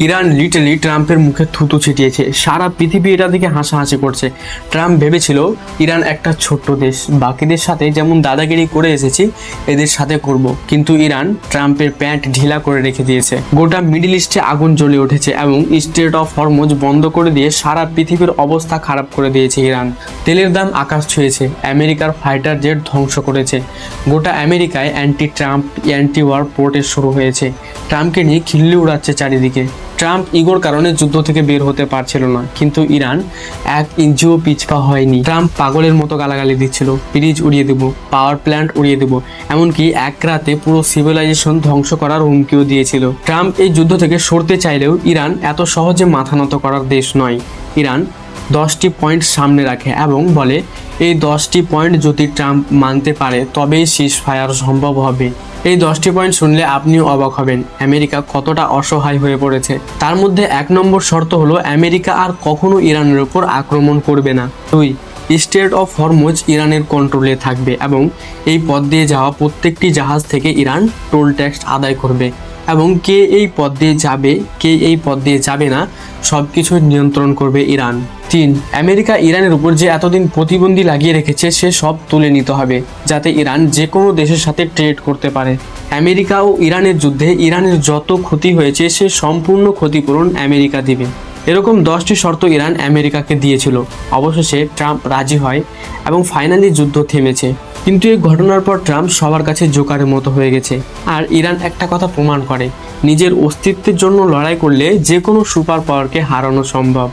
Iran literally ট্রাম্পের মুখে থুতু ছিটিয়েছে। সারা পৃথিবী এটা দেখে হাসাহাসি করছে। ট্রাম্প ভেবেছিল ইরান একটা ছোট্ট দেশ, বাকিদের সাথে যেমন দাদাগিরি করে এসেছি এদের সাথে করব, কিন্তু ইরান ট্রাম্পের প্যান্ট ঢিলা করে রেখে দিয়েছে। গোটা মিডল ইস্টে আগুন জ্বলে উঠেছে এবং স্ট্রেট অফ হরমুজ বন্ধ করে দিয়ে সারা পৃথিবীর অবস্থা খারাপ করে দিয়েছে ইরান। তেলের দাম আকাশ ছুঁয়েছে, আমেরিকার ফাইটার জেট ধ্বংস করেছে। গোটা আমেরিকায় anti Trump anti war protest শুরু হয়েছে। ট্রাম্পকে নিয়ে খিল্লি উড়াচ্ছে চারিদিকে। ট্রাম্প ইগোর কারণে যুদ্ধ থেকে বের হতে পারছিল না, কিন্তু ইরান এক ইঞ্চিও পিছপা হয়নি। ট্রাম্প পাগলের মতো গালাগালি দিচ্ছিল, ব্রিজ উড়িয়ে দেবো, পাওয়ার প্ল্যান্ট উড়িয়ে দেবো, এমনকি এক রাতে পুরো সিভিলাইজেশন ধ্বংস করার হুমকিও দিয়েছিল। ট্রাম্প এই যুদ্ধ থেকে সরতে চাইলেও ইরান এত সহজে মাথা নত করার দেশ নয়। ইরান 10টি পয়েন্ট সামনে রাখে এবং বলে এই 10টি পয়েন্ট যদি ট্রাম্প মানতে পারে তবেই সিজ ফায়ার সম্ভব হবে। এই 10টি পয়েন্ট শুনলে আপনিও অবাক হবেন আমেরিকা কতটা অসহায় হয়ে পড়েছে। তার মধ্যে 1 নম্বর শর্ত হলো আমেরিকা আর কখনো ইরানের উপর আক্রমণ করবে না। 2, স্ট্রেট অফ হরমুজ ইরানের কন্ট্রোলে থাকবে এবং এই পথ দিয়ে যাওয়া প্রত্যেকটি জাহাজ থেকে ইরান টোল ট্যাক্স আদায় করবে এবং কে এই পথ দিয়ে যাবে কে এই পথ দিয়ে যাবে না সব কিছু নিয়ন্ত্রণ করবে ইরান। 3, আমেরিকা ইরানের উপর যে এতদিন প্রতিবন্ধী লাগিয়ে রেখেছে সে সব তুলে নিতে হবে যাতে ইরান যে কোনো দেশের সাথে ট্রেড করতে পারে। আমেরিকা ও ইরানের যুদ্ধে ইরানের যত ক্ষতি হয়েছে সে সম্পূর্ণ ক্ষতিপূরণ আমেরিকা দিবে। এরকম 10টি শর্ত ইরান আমেরিকাকে দিয়েছিল। অবশেষে ট্রাম্প রাজি হয় এবং ফাইনালি যুদ্ধ থেমেছে। কিন্তু এই ঘটনার পর ট্রাম্প সবার কাছে জোকারের মতো হয়ে গেছে। আর ইরান একটা কথা প্রমাণ করে, নিজের অস্তিত্বের জন্য লড়াই করলে যে কোনো সুপার পাওয়ারকে হারানো সম্ভব।